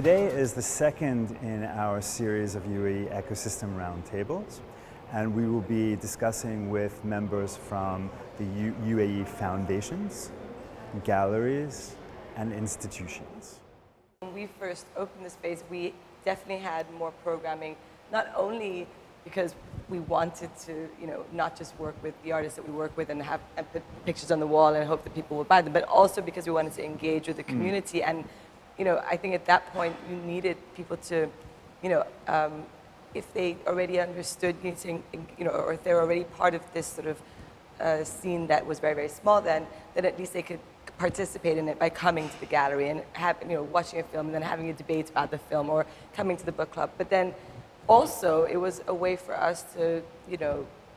Today is the second in our series of UAE ecosystem roundtables, and we will be discussing with members from the UAE foundations, galleries, and institutions. When we first opened the space, we definitely had more programming, not only because we wanted to, not just work with the artists that we work with and put pictures on the wall and hope that people would buy them, but also because we wanted to engage with the community. And, I think at that point you needed people to, if they already understood, or if they were already part of this sort of scene that was very, very small, then at least they could participate in it by coming to the gallery and watching a film and then having a debate about the film or coming to the book club. But then also it was a way for us to,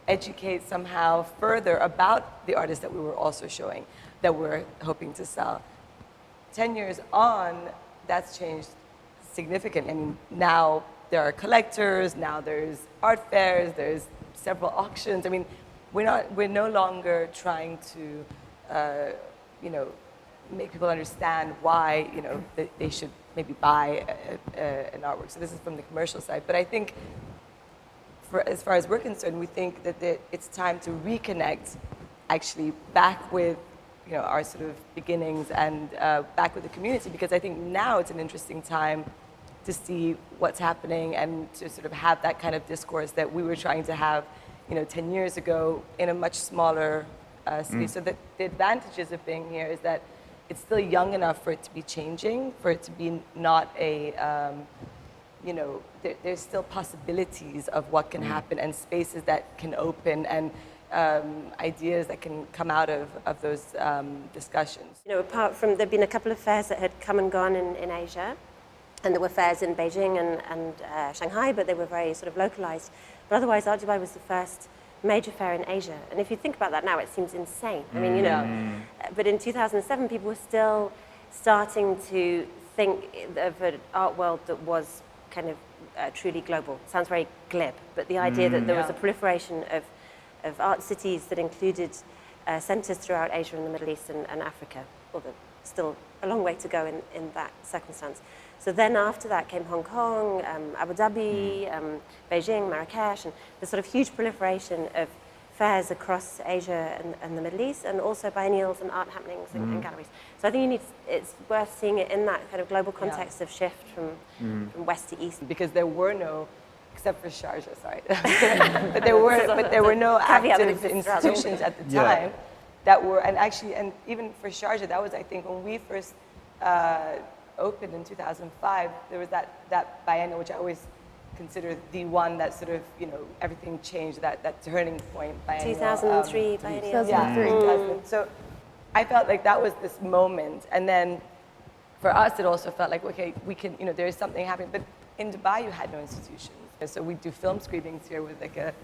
educate somehow further about the artists that we were also showing, that we're hoping to sell. 10 years on, that's changed significantly. I mean, now there are collectors, now there's art fairs, there's several auctions. I mean, we're no longer trying to, make people understand why, they should maybe buy an artwork. So this is from the commercial side. But I think, as far as we're concerned, we think that it's time to reconnect, actually, back with our sort of beginnings and back with the community, because I think now it's an interesting time to see what's happening and to sort of have that kind of discourse that we were trying to have, 10 years ago in a much smaller city. So the advantages of being here is that it's still young enough for it to be changing, for it to be not a, there's still possibilities of what can happen and spaces that can open and ideas that can come out of those discussions. Apart from, there'd been a couple of fairs that had come and gone in Asia, and there were fairs in Beijing and Shanghai, but they were very sort of localized. But otherwise, Art Dubai was the first major fair in Asia. And if you think about that now, it seems insane. I mean, but in 2007, people were still starting to think of an art world that was kind of truly global. Sounds very glib, but the idea that there was a proliferation of art cities that included centers throughout Asia and the Middle East and Africa, although still a long way to go in that circumstance. So then after that came Hong Kong, Abu Dhabi, Beijing, Marrakesh, and the sort of huge proliferation of fairs across Asia and the Middle East, and also biennials and art happenings and galleries. So I think it's worth seeing it in that kind of global context of shift from west to east. Because there were no, except for Sharjah, sorry, but there were no active institutions at the time that were, and even for Sharjah, that was, I think, when we first opened in 2005, there was that biennial, which I always consider the one that sort of, everything changed, that turning point biennial. 2003 biennial. Yeah, 2000. So I felt like that was this moment. And then for us, it also felt like, okay, we can, there's something happening. But in Dubai, you had no institutions. So we'd do film screenings here with like a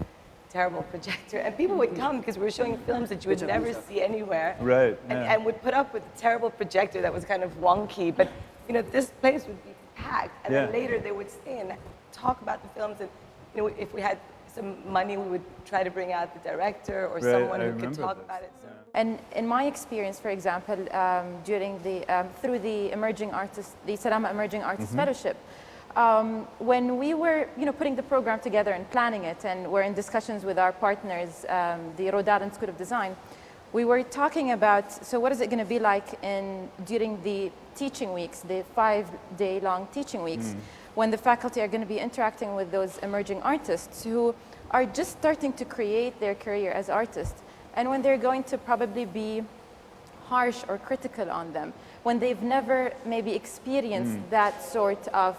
terrible projector, and people would come because we were showing films that you would never see anywhere. Right. And would put up with a terrible projector that was kind of wonky, but this place would be packed. And then later they would stay and talk about the films, and if we had some money, we would try to bring out the director or someone who could talk about it. So. And in my experience, for example, during through the Emerging Artists, the Salama Emerging Artists Fellowship, when we were putting the program together and planning it, and we're in discussions with our partners, the Rodan School of Design, we were talking about, so what is it going to be like during the teaching weeks, the 5-day-long teaching weeks, when the faculty are going to be interacting with those emerging artists who are just starting to create their career as artists, and when they're going to probably be harsh or critical on them, when they've never maybe experienced that sort of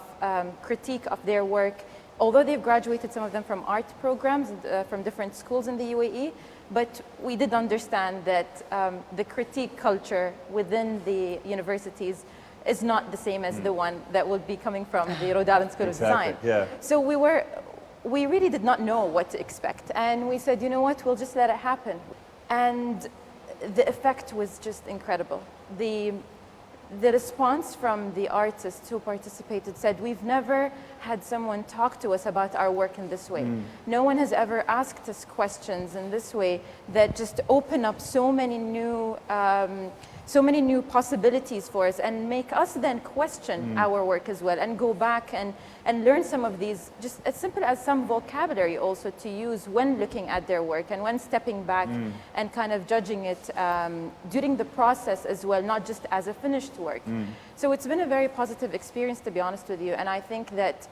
critique of their work, although they've graduated, some of them, from art programs from different schools in the UAE, but we did understand that the critique culture within the universities is not the same as the one that would be coming from the Rodan School of Design. Yeah. So we really did not know what to expect, and we said, you know what, we'll just let it happen. And the effect was just incredible. The the response from the artists who participated said, we've never had someone talk to us about our work in this way. No one has ever asked us questions in this way that just open up so many new possibilities for us and make us then question our work as well and go back and learn some of these, just as simple as some vocabulary also to use when looking at their work and when stepping back and kind of judging it during the process as well, not just as a finished work. So it's been a very positive experience, to be honest with you, and I think that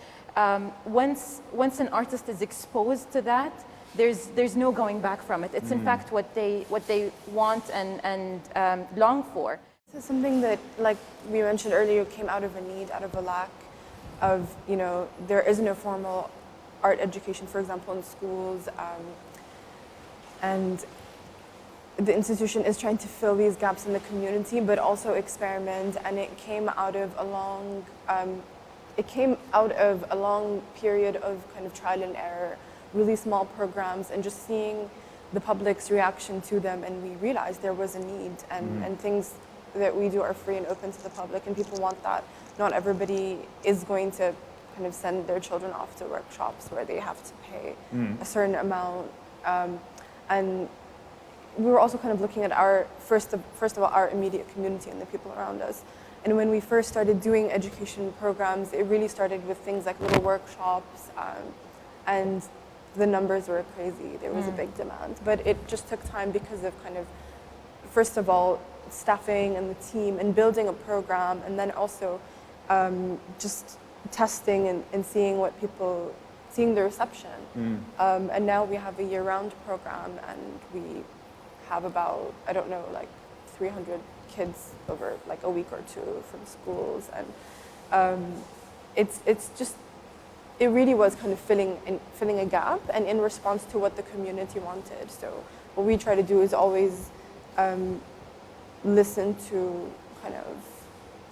once an artist is exposed to that, there's no going back from it. It's in fact what they want and long for. This is something that, like we mentioned earlier, came out of a need, out of a lack of, there is no formal art education, for example, in schools, and the institution is trying to fill these gaps in the community, but also experiment, and it came out of a long period of kind of trial and error, really small programs, and just seeing the public's reaction to them, and we realized there was a need, and things that we do are free and open to the public, and people want that. Not everybody is going to kind of send their children off to workshops where they have to pay a certain amount, and we were also kind of looking at our first of all our immediate community and the people around us. And when we first started doing education programs, it really started with things like little workshops, and the numbers were crazy. There was a big demand, but it just took time because of kind of, first of all, staffing and the team and building a program, and then also just testing and seeing seeing the reception. And now we have a year-round program, and we have about, I don't know, like 300 kids over like a week or two from schools, and it really was kind of filling a gap, and in response to what the community wanted. So what we try to do is always listen to kind of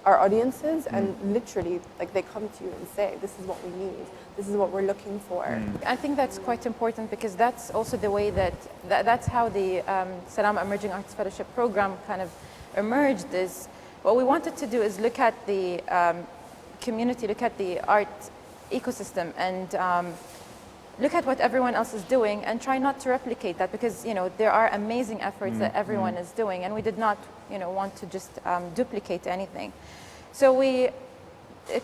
our audiences, and literally, like, they come to you and say, this is what we need, this is what we're looking for. I think that's quite important, because that's also the way that's how the Salama Emerging Arts Fellowship program kind of emerged. Is what we wanted to do is look at the community, look at the art ecosystem, and look at what everyone else is doing and try not to replicate that, because there are amazing efforts that everyone is doing, and we did not want to just duplicate anything. So we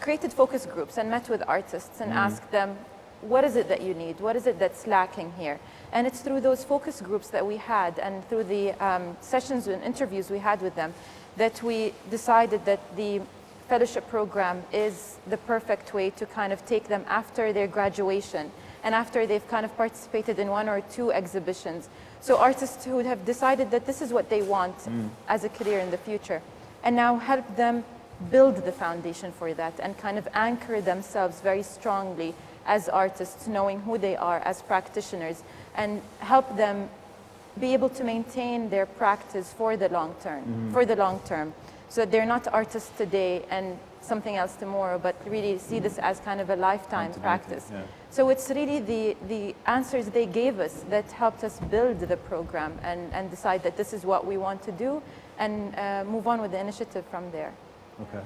created focus groups and met with artists and asked them, what is it that you need? What is it that's lacking here? And it's through those focus groups that we had, and through the sessions and interviews we had with them, that we decided that the fellowship program is the perfect way to kind of take them after their graduation and after they've kind of participated in 1 or 2 exhibitions. So artists who have decided that this is what they want as a career in the future, and now help them build the foundation for that and kind of anchor themselves very strongly as artists, knowing who they are as practitioners, and help them be able to maintain their practice for the long term, so that they're not artists today and something else tomorrow, but really see this as kind of a lifetime practice. Yeah. So it's really the answers they gave us that helped us build the program and decide that this is what we want to do, and move on with the initiative from there. Okay.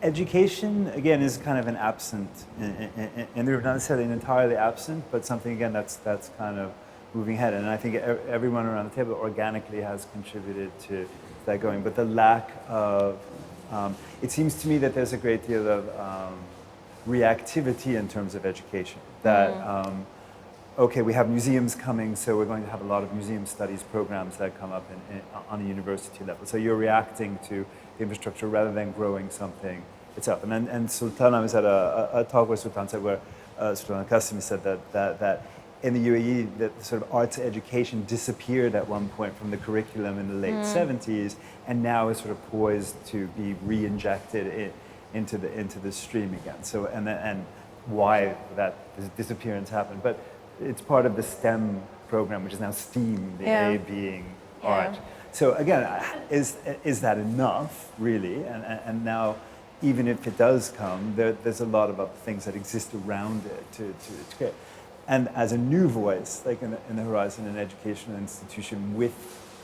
Education, again, is kind of an absent, and they're not necessarily an entirely absent, but something, again, that's kind of moving ahead. And I think everyone around the table organically has contributed to that going. But the lack of, it seems to me that there's a great deal of reactivity in terms of education. That, okay, we have museums coming, so we're going to have a lot of museum studies programs that come up on a university level. So you're reacting to the infrastructure rather than growing something itself. And Sultan, I was at a talk where Sultan said, where Sultan Al-Qasimi said that in the UAE, that sort of arts education disappeared at one point from the curriculum in the late 70s, and now is sort of poised to be re-injected into the stream again. So, and why that disappearance happened. But it's part of the STEM program, which is now STEAM, the A being art. So again, is that enough, really? And now, even if it does come, there's a lot of other things that exist around it to create. And as a new voice, like in the horizon, an educational institution with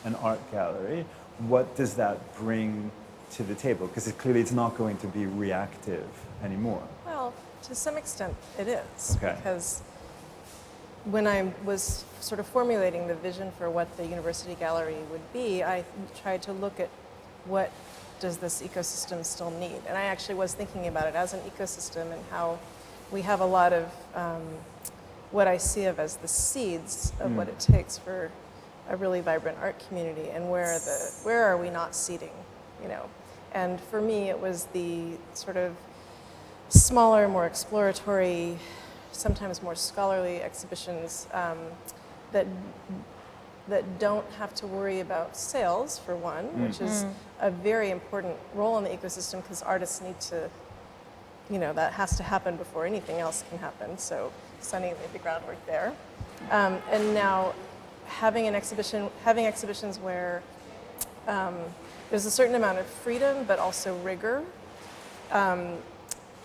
an art gallery, what does that bring to the table? Because clearly it's not going to be reactive anymore. Well, to some extent it is. Okay. Because when I was sort of formulating the vision for what the university gallery would be, I tried to look at what does this ecosystem still need. And I actually was thinking about it as an ecosystem and how we have a lot of what I see of as the seeds of what it takes for a really vibrant art community, and where are we not seeding, you know? And for me, it was the sort of smaller, more exploratory, sometimes more scholarly exhibitions that don't have to worry about sales, for one, which is a very important role in the ecosystem, because artists need to, you know, that has to happen before anything else can happen. So Sunny laid the groundwork there. And now having exhibitions where there's a certain amount of freedom, but also rigor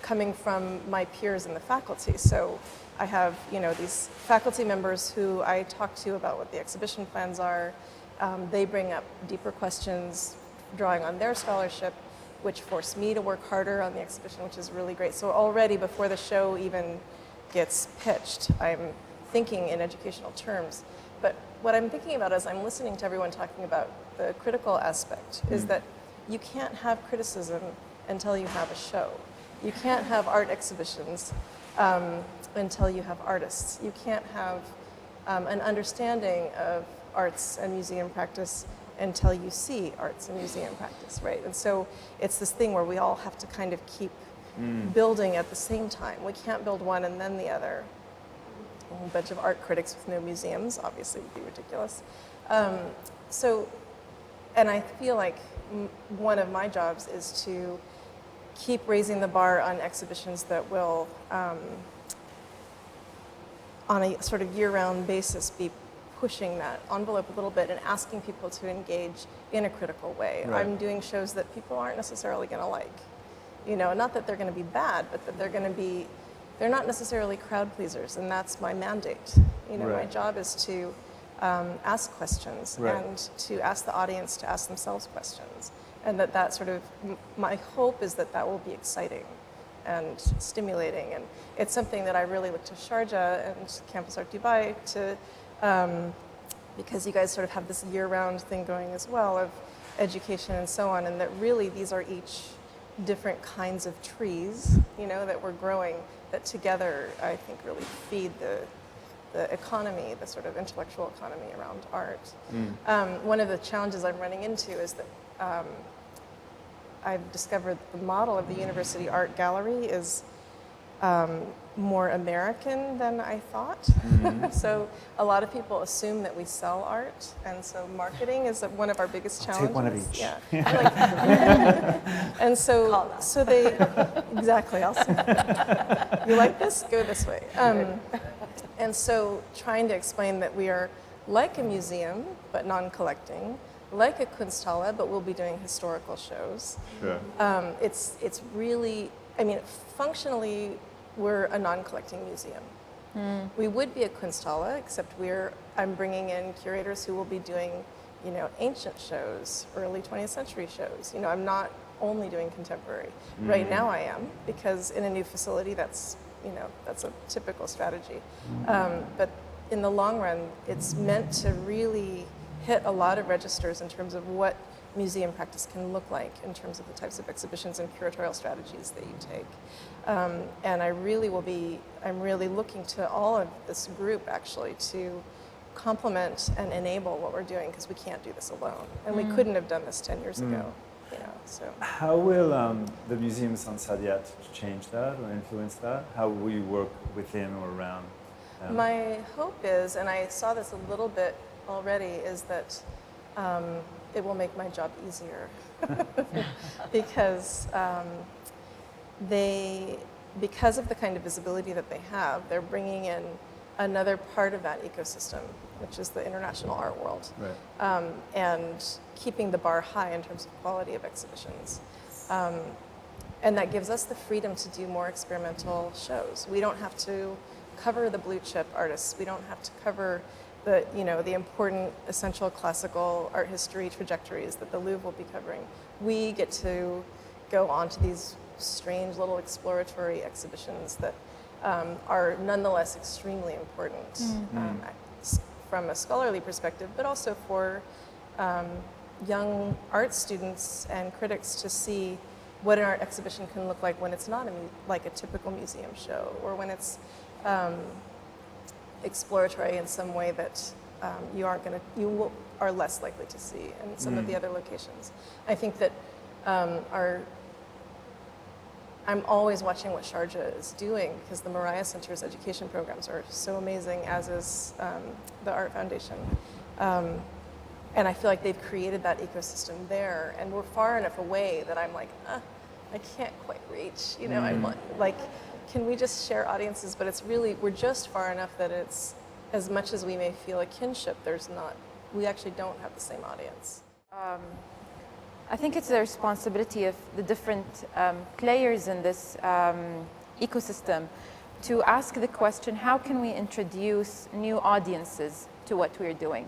coming from my peers in the faculty. So I have, you know, these faculty members who I talk to about what the exhibition plans are. They bring up deeper questions, drawing on their scholarship, which force me to work harder on the exhibition, which is really great. So already before the show even gets pitched, I'm thinking in educational terms. But what I'm thinking about as I'm listening to everyone talking about the critical aspect is that you can't have criticism until you have a show. You can't have art exhibitions until you have artists. You can't have an understanding of arts and museum practice until you see arts and museum practice, right? And so it's this thing where we all have to kind of keep building at the same time. We can't build one and then the other. A bunch of art critics with no museums, obviously, would be ridiculous. And I feel like one of my jobs is to keep raising the bar on exhibitions that will, on a sort of year-round basis, be pushing that envelope a little bit and asking people to engage in a critical way. Right. I'm doing shows that people aren't necessarily going to like. You know, not that they're going to be bad, but that they're not necessarily crowd pleasers, and that's my mandate. You know, Right. my job is to ask questions Right. and to ask the audience to ask themselves questions. And that sort of, my hope is that will be exciting and stimulating. And it's something that I really look to Sharjah and Campus Art Dubai to, because you guys sort of have this year-round thing going as well of education and so on, and that really these are each different kinds of trees, you know, that we're growing, that together I think really feed the economy, the sort of intellectual economy around art. One of the challenges I'm running into is that I've discovered the model of the university art gallery is more American than I thought. So a lot of people assume that we sell art, and so marketing is one of our biggest challenges. Take one of each. Yeah. And so they, exactly, you like this? Go this way. And so trying to explain that we are like a museum, but non-collecting, like a Kunsthalle, but we'll be doing historical shows. Sure. It's really, I mean, functionally, we're a non-collecting museum. We would be a Kunsthalle, except I'm bringing in curators who will be doing, you know, ancient shows, early 20th century shows. You know, I'm not only doing contemporary. Right now I am, because in a new facility, that's a typical strategy. But in the long run, it's meant to really hit a lot of registers in terms of what museum practice can look like in terms of the types of exhibitions and curatorial strategies that you take. And I'm really looking to all of this group actually to complement and enable what we're doing, because we can't do this alone. And we couldn't have done this 10 years ago. You know, so. How will the museums on Saadiyat change that or influence that? How will you work within or around them? My hope is, and I saw this a little bit already, is that it will make my job easier. Because because of the kind of visibility that they have, they're bringing in another part of that ecosystem, which is the international art world, Right. and keeping the bar high in terms of quality of exhibitions. And that gives us the freedom to do more experimental shows. We don't have to cover the blue chip artists. We don't have to cover the important essential classical art history trajectories that the Louvre will be covering. We get to go on to these strange little exploratory exhibitions that are nonetheless extremely important from a scholarly perspective, but also for young art students and critics to see what an art exhibition can look like when it's not like a typical museum show, or when it's exploratory in some way that you are less likely to see in some of the other locations. I think that I'm always watching what Sharjah is doing, because the Mariah Center's education programs are so amazing, as is the Art Foundation. And I feel like they've created that ecosystem there, and we're far enough away that I'm like, I can't quite reach, I want, like, can we just share audiences? But it's really, we're just far enough that it's, as much as we may feel a kinship, we actually don't have the same audience. I think it's the responsibility of the different players in this ecosystem to ask the question, how can we introduce new audiences to what we're doing?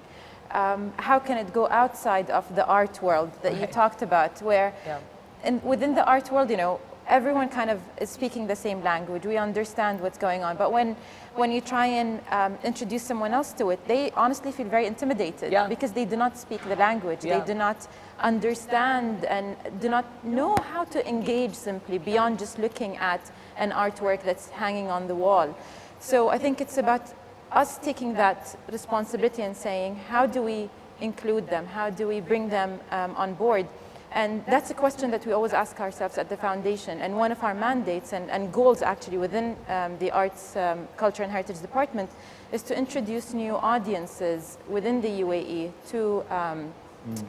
How can it go outside of the art world that you talked about, where and within the art world, everyone kind of is speaking the same language. We understand what's going on. But when you try and introduce someone else to it, they honestly feel very intimidated because they do not speak the language. They do not understand and do not know how to engage simply beyond just looking at an artwork that's hanging on the wall. So I think it's about us taking that responsibility and saying, how do we include them? How do we bring them on board? And that's a question that we always ask ourselves at the foundation. And one of our mandates and goals actually within the Arts, Culture and Heritage Department is to introduce new audiences within the UAE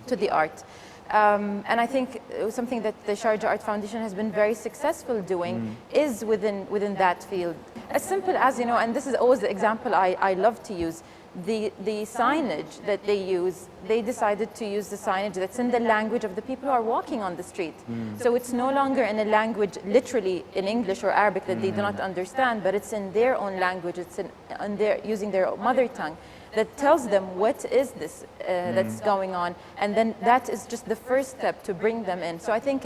to the art. And I think something that the Sharjah Art Foundation has been very successful doing is within that field. As simple as, and this is always the example I love to use, the signage that they use, they decided to use the signage that's in the language of the people who are walking on the street. So it's no longer in a language, literally in English or Arabic, that they do not understand, but it's in their own language, it's using their mother tongue, that tells them what is this that's going on, and then that is just the first step to bring them in. So I think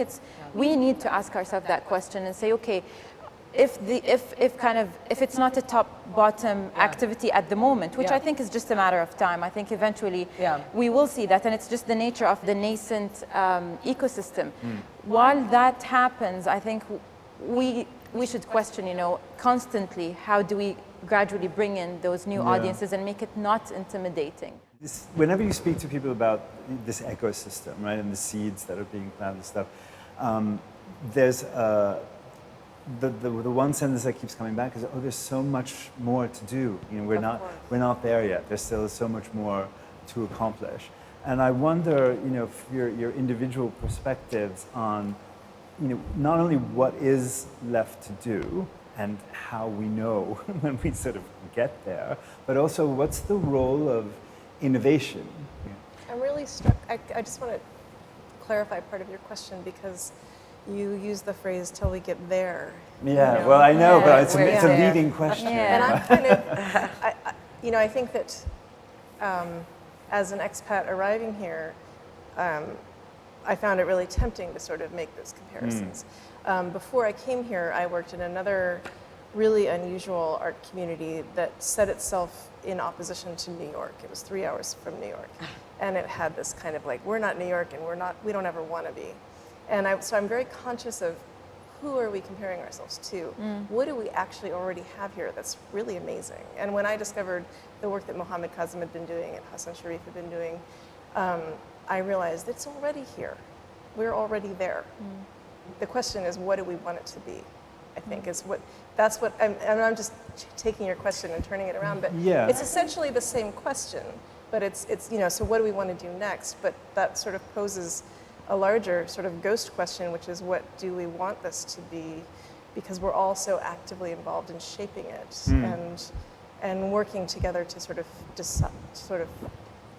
we need to ask ourselves that question and say, okay, if it's not a top-bottom activity at the moment, which I think is just a matter of time. I think eventually we will see that, and it's just the nature of the nascent ecosystem. While that happens, I think we should question, constantly, how do we gradually bring in those new audiences and make it not intimidating. Whenever you speak to people about this ecosystem, right, and the seeds that are being planted and stuff, there's the one sentence that keeps coming back is, there's so much more to do. We're not there yet. There's still so much more to accomplish. And I wonder, your individual perspectives on, not only what is left to do and how we know when we sort of get there, but also what's the role of innovation? I'm really struck. I just want to clarify part of your question, because you use the phrase "till we get there." Yeah, well, I know, but it's a leading question. And I'm kind of, I think that as an expat arriving here, I found it really tempting to sort of make those comparisons. Before I came here, I worked in another really unusual art community that set itself in opposition to New York. It was 3 hours from New York, and it had this kind of like, we're not New York, and we don't ever want to be. And so I'm very conscious of, who are we comparing ourselves to? What do we actually already have here that's really amazing? And when I discovered the work that Mohammed Kazem had been doing and Hassan Sharif had been doing, I realized it's already here. We're already there. The question is, what do we want it to be? I think I'm just taking your question and turning it around, but it's essentially the same question, but it's so what do we want to do next? But that sort of poses a larger sort of ghost question, which is, what do we want this to be? Because we're all so actively involved in shaping it and working together to sort of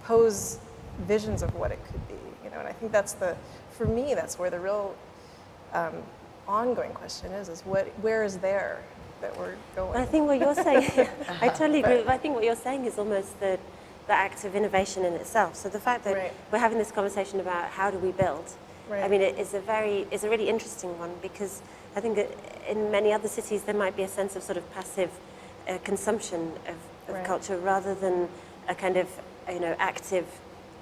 pose visions of what it could be. And I think for me, that's where the real ongoing question is where is there that we're going? I think what you're saying, I totally agree. I think what you're saying is almost that the act of innovation in itself. So the fact that Right. we're having this conversation about how do we build, I Right. mean, it's a really interesting one, because I think that in many other cities there might be a sense of sort of passive consumption of Right. culture rather than a kind of, active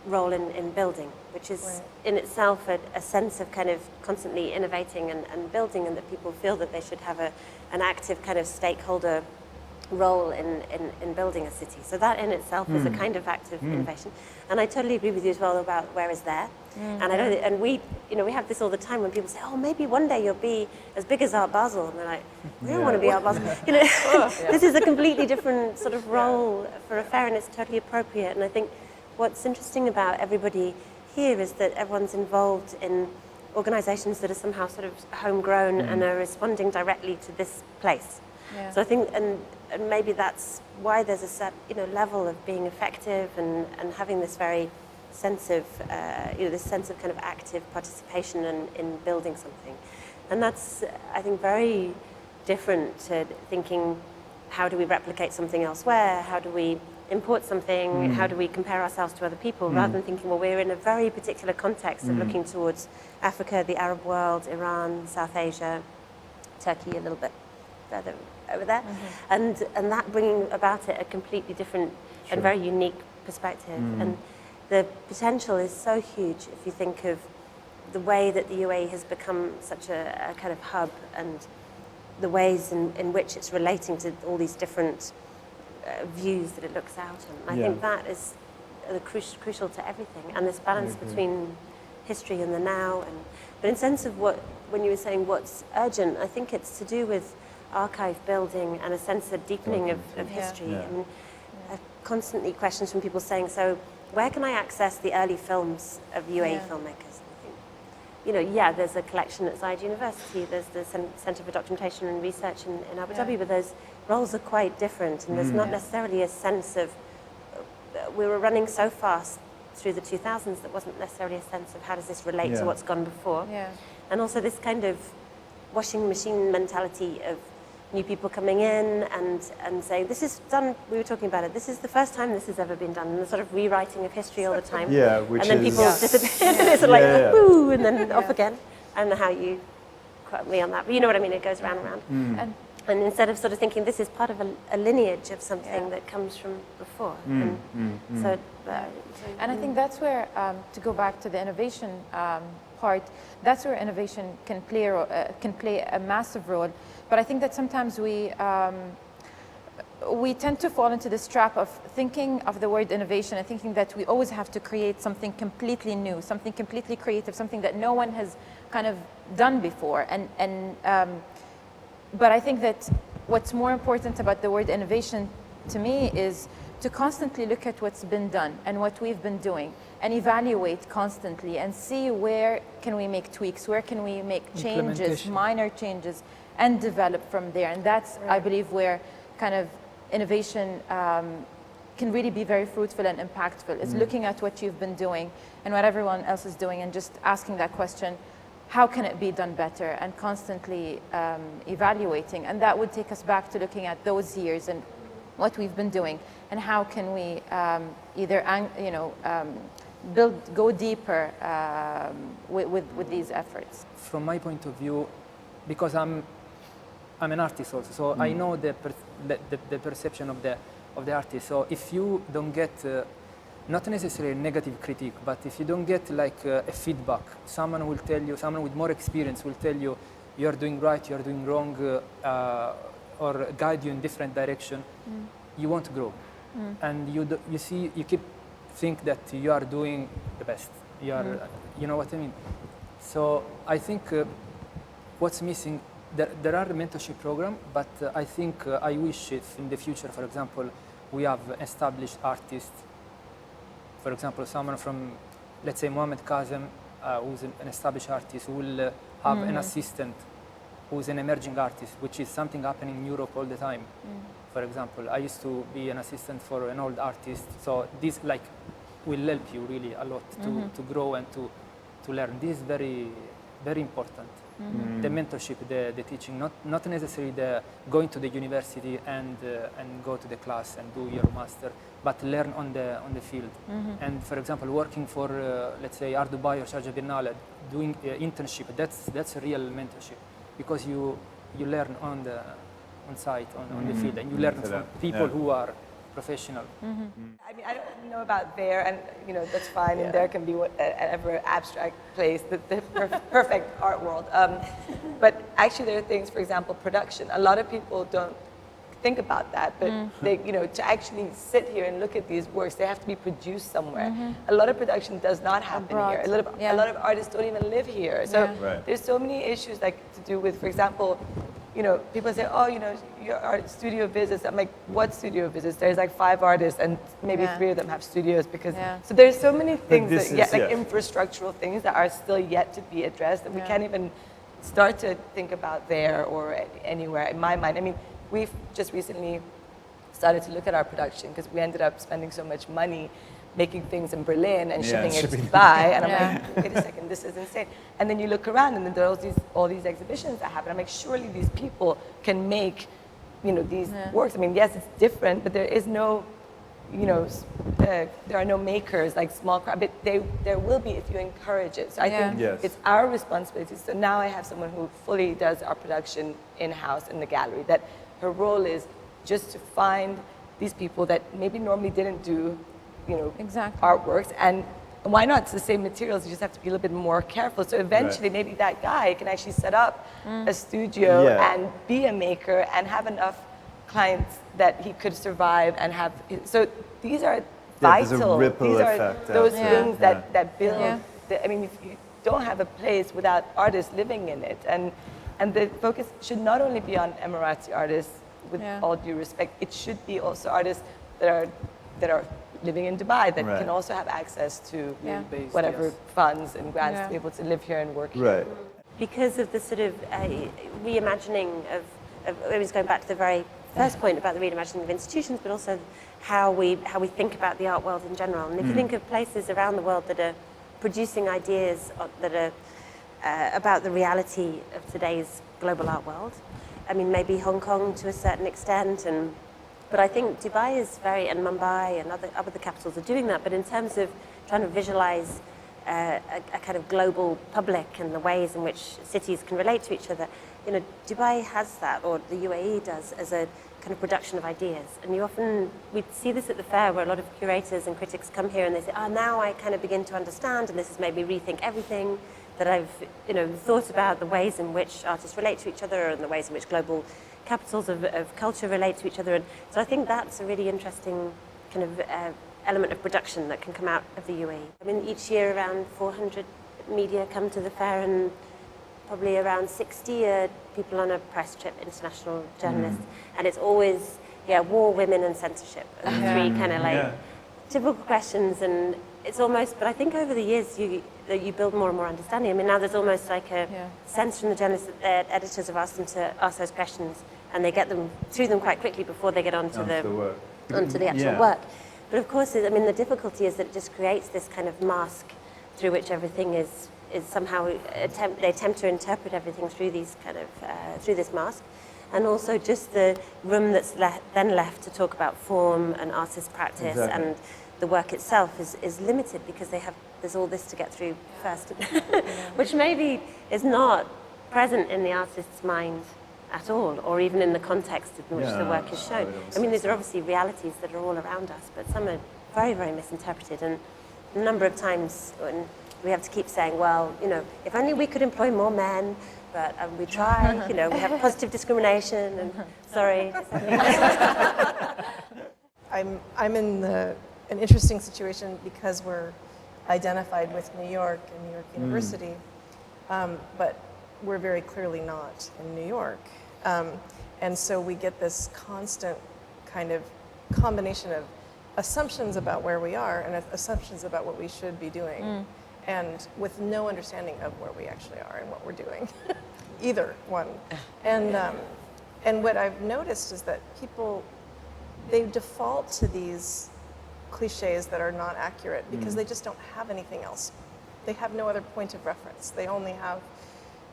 role in building, which is Right. in itself a sense of kind of constantly innovating and building, and that people feel that they should have an active kind of stakeholder role in building a city. So that in itself is a kind of active innovation. And I totally agree with you as well about where is there. And I know that, and we have this all the time when people say, oh, maybe one day you'll be as big as Art Basel. And they're like, we don't want to be Art Basel. This is a completely different sort of role for a fair, and it's totally appropriate. And I think what's interesting about everybody here is that everyone's involved in organizations that are somehow sort of homegrown and are responding directly to this place. Yeah. So I think, and maybe that's why there's a set, level of being effective and having this very sense of, this sense of kind of active participation in building something. And that's, I think, very different to thinking, how do we replicate something elsewhere? How do we import something? How do we compare ourselves to other people? Rather than thinking, well, we're in a very particular context of looking towards Africa, the Arab world, Iran, South Asia, Turkey a little bit further over there, and that bringing about it a completely different and very unique perspective. And the potential is so huge if you think of the way that the UAE has become such a kind of hub, and the ways in which it's relating to all these different views that it looks out on. I think that is crucial to everything, and this balance between history and the now. But in sense of when you were saying what's urgent, I think it's to do with archive building and a sense of deepening of history. Yeah. And constantly questions from people saying, so where can I access the early films of UAE filmmakers? And I think, there's a collection at Zayed University, there's the Centre for Documentation and Research in Abu Dhabi, but those roles are quite different, and there's not necessarily a sense of, we were running so fast through the 2000s that wasn't necessarily a sense of how does this relate to what's gone before. Yeah. And also this kind of washing machine mentality of new people coming in and saying, this is done, we were talking about it, this is the first time this has ever been done, and the sort of rewriting of history all the time. Yeah, which and then is... people disappear, and it's like, woo, and then off again. I don't know how you quote me on that, but you know what I mean, it goes round and round. And instead of sort of thinking this is part of a lineage of something that comes from before. So And I think that's where, to go back to the innovation part, that's where innovation can play a massive role. But I think that sometimes we tend to fall into this trap of thinking of the word innovation and thinking that we always have to create something completely new, something completely creative, something that no one has kind of done before. But I think that what's more important about the word innovation to me is to constantly look at what's been done and what we've been doing and evaluate constantly and see where can we make tweaks, where can we make changes, minor changes, and develop from there. And that's, I believe, where kind of innovation can really be very fruitful and impactful, is looking at what you've been doing and what everyone else is doing and just asking that question, how can it be done better, and constantly evaluating. And that would take us back to looking at those years and what we've been doing and how can we go deeper with these efforts. From my point of view, because I'm an artist also, so I know the perception of the artist. So if you don't get not necessarily a negative critique, but if you don't get like a feedback, someone will tell you, someone with more experience will tell you, you are doing right, you are doing wrong, or guide you in different direction, you won't grow. And you keep think that you are doing the best. You are, you know what I mean? So I think what's missing, there are mentorship programs, but I think I wish if in the future, for example, we have established artists. For example, someone from, let's say, Mohamed Kazem, who's an established artist, who will have an assistant who's an emerging artist, which is something happening in Europe all the time. For example, I used to be an assistant for an old artist, so this will help you really a lot to grow and to learn. This is very, very important. The mentorship, the teaching, not necessarily the going to the university and go to the class and do your master, but learn on the field. And for example, working for let's say Art Dubai or Sharjah Biennale, doing internship, that's a real mentorship, because you learn on site, on the field, and you learn from people who are professional. I mean, I don't know about there, and you know that's fine. And there can be whatever abstract place, the perfect art world. But actually, there are things. For example, production. A lot of people don't think about that, but they, you know, to actually sit here and look at these works, they have to be produced somewhere. A lot of production does not happen here. A lot of artists don't even live here. So there's so many issues like to do with, for example, you know, people say, oh, you know, your art studio visits. I'm like, what studio visits? There's like 5 artists and maybe 3 of them have studios because, so there's so many things that, like infrastructural things that are still yet to be addressed that we can't even start to think about there or anywhere in my mind. I mean, we've just recently started to look at our production because we ended up spending so much money making things in Berlin and shipping it to Dubai, and I'm like, wait a second, this is insane. And then you look around, and then there are all these exhibitions that happen. I'm like, surely these people can make, you know, these works. I mean, yes, it's different, but there is no, you know, there are no makers like small crowd, but there will be if you encourage it. So I think it's our responsibility. So now I have someone who fully does our production in-house in the gallery. That her role is just to find these people that maybe normally didn't do, you know, artworks, and why not? It's the same materials, you just have to be a little bit more careful. So eventually maybe that guy can actually set up a studio and be a maker and have enough clients that he could survive and have, so these are vital. These are those things that build, I mean, if you don't have a place without artists living in it, and the focus should not only be on Emirati artists, with all due respect, it should be also artists that are living in Dubai that can also have access to whatever funds and grants to be able to live here and work here. Because of the sort of reimagining of it was going back to the very first point about the reimagining of institutions, but also how we think about the art world in general. And if you think of places around the world that are producing ideas that are about the reality of today's global art world, I mean, maybe Hong Kong to a certain extent, but I think Dubai is and Mumbai and other capitals are doing that. But in terms of trying to visualize a kind of global public and the ways in which cities can relate to each other, you know, Dubai has that, or the UAE does, as a kind of production of ideas. And we see this at the fair where a lot of curators and critics come here and they say, oh, now I kind of begin to understand, and this has made me rethink everything that I've, you know, thought about the ways in which artists relate to each other and the ways in which global capitals of culture relate to each other. And so I think that's a really interesting kind of element of production that can come out of the UAE. I mean, each year around 400 media come to the fair, and probably around 60 are people on a press trip, international journalists. And it's always, war, women and censorship. And 3 kind of like typical questions, and it's almost, but I think over the years you build more and more understanding. I mean, now there's almost like a sense from the journalists that their editors have asked them to ask those questions, and they get them through them quite quickly before they get onto the actual work. But of course, I mean, the difficulty is that it just creates this kind of mask through which everything is somehow they attempt to interpret everything through these kind of through this mask, and also just the room that's then left to talk about form and artist practice and the work itself is limited because there's all this to get through first, which maybe is not present in the artist's mind at all, or even in the context in which the work is shown. I mean, these are obviously realities that are all around us, but some are very, very misinterpreted. And a number of times when we have to keep saying, well, you know, if only we could employ more men, but we try, you know, we have positive discrimination, and sorry. I'm in an interesting situation because we're identified with New York and New York University, but we're very clearly not in New York. And so we get this constant kind of combination of assumptions about where we are and assumptions about what we should be doing, and with no understanding of where we actually are and what we're doing, either one. And what I've noticed is that people, they default to these cliches that are not accurate because they just don't have anything else. They have no other point of reference. They only have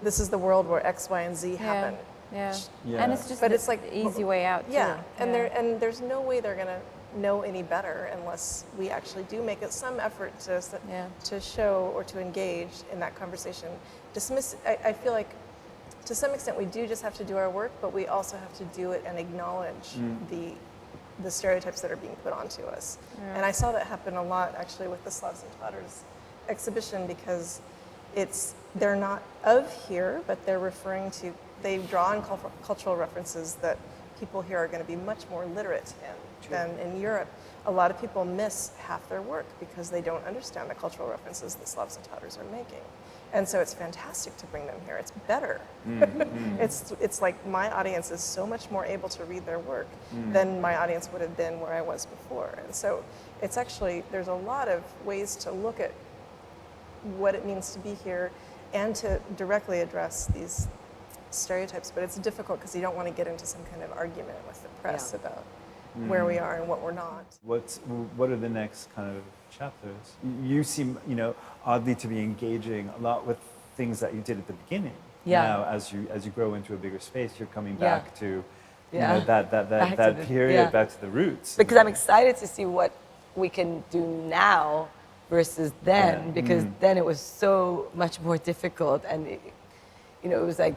this is the world where X, Y, and Z happen. Yeah. Yeah. And it's just But the it's like easy way out. Yeah, too. and there's no way they're gonna know any better unless we actually do make it some effort to show or to engage in that conversation. I feel like to some extent we do just have to do our work, but we also have to do it and acknowledge the stereotypes that are being put onto us. And I saw that happen a lot actually with the Slavs and Tatars exhibition, because they're not of here, but they're referring to, they draw on cultural references that people here are going to be much more literate in than in Europe. A lot of people miss half their work because they don't understand the cultural references that Slavs and Tatars are making. And so it's fantastic to bring them here. It's better. It's like my audience is so much more able to read their work than my audience would have been where I was before. And so it's actually, there's a lot of ways to look at what it means to be here and to directly address these stereotypes. But it's difficult because you don't want to get into some kind of argument with the press about where we are and what we're not. What are the next kind of chapters? You seem, oddly to be engaging a lot with things that you did at the beginning. Yeah. Now, as you grow into a bigger space, you're coming back to Yeah. that period, back to the roots. Because I'm excited to see what we can do now versus then, because then it was so much more difficult, and it was like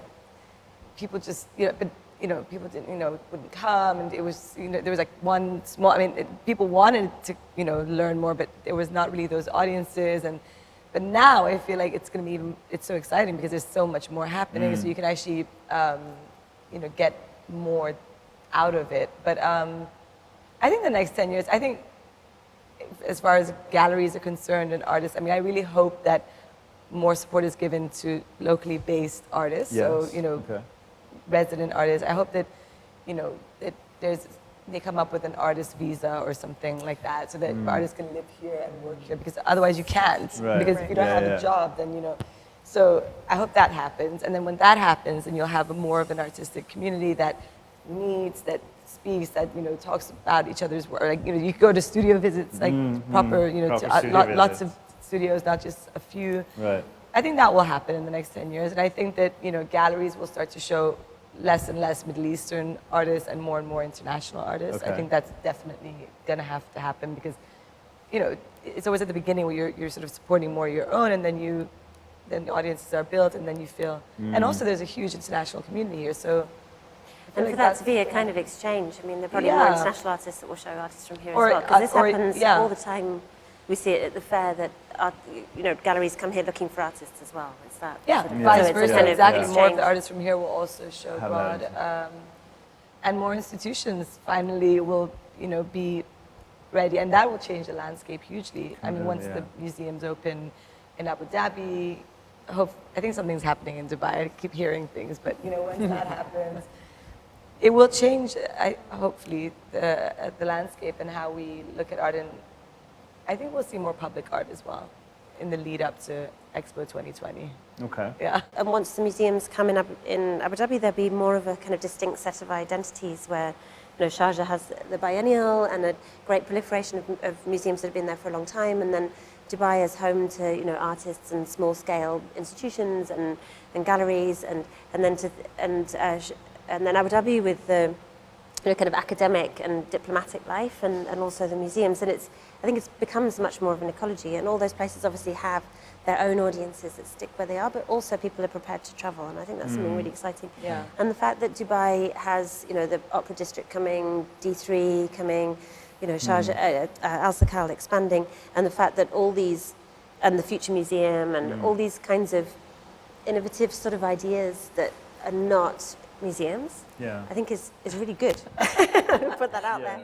people just people didn't wouldn't come, and it was there was like one small, people wanted to learn more, but there was not really those audiences, but now I feel like it's so exciting because there's so much more happening, so you can actually get more out of it. But I think the next 10 years, I think as far as galleries are concerned and artists, I really hope that more support is given to locally based artists. Yes. So, resident artists. I hope that, that they come up with an artist visa or something like that, so that artists can live here and work here, because otherwise you can't. Right. Because if you don't have a job, then, So I hope that happens. And then when that happens, then you'll have more of an artistic community that meets, that speaks, that, talks about each other's work. Like, you could go to studio visits, like proper, lots of studios, not just a few. Right. I think that will happen in the next 10 years. And I think that, galleries will start to show less and less Middle Eastern artists and more international artists. Okay. I think that's definitely going to have to happen, because, it's always at the beginning where you're sort of supporting more your own, and then the audiences are built, and then you feel, and also there's a huge international community here, so. And for that to be a kind of exchange, there are probably more international artists that will show artists from here as well, because this happens all the time. We see it at the fair that galleries come here looking for artists as well. It's that. Vice So versa. kind of Exactly. exchange. More of the artists from here will also show Have abroad, that. and more institutions finally will, be ready, and that will change the landscape hugely. Once the museums open in Abu Dhabi, I think something's happening in Dubai. I keep hearing things, but once that happens, it will change. Hopefully, the landscape and how we look at art, and I think we'll see more public art as well in the lead up to Expo 2020. Okay. Yeah. And once the museums come in Abu Dhabi, there'll be more of a kind of distinct set of identities where, Sharjah has the biennial and a great proliferation of museums that have been there for a long time, and then Dubai is home to artists and small-scale institutions and galleries, and then Abu Dhabi with the kind of academic and diplomatic life, and also the museums, and I think it becomes much more of an ecology, and all those places obviously have their own audiences that stick where they are, but also people are prepared to travel, and I think that's something really exciting. Yeah. And the fact that Dubai has the Opera District coming, D3 coming, Sharjah, Al Sakal expanding, and the fact that all these, and the Future Museum, and all these kinds of innovative sort of ideas that are not museums, I think is really good. Put that out there.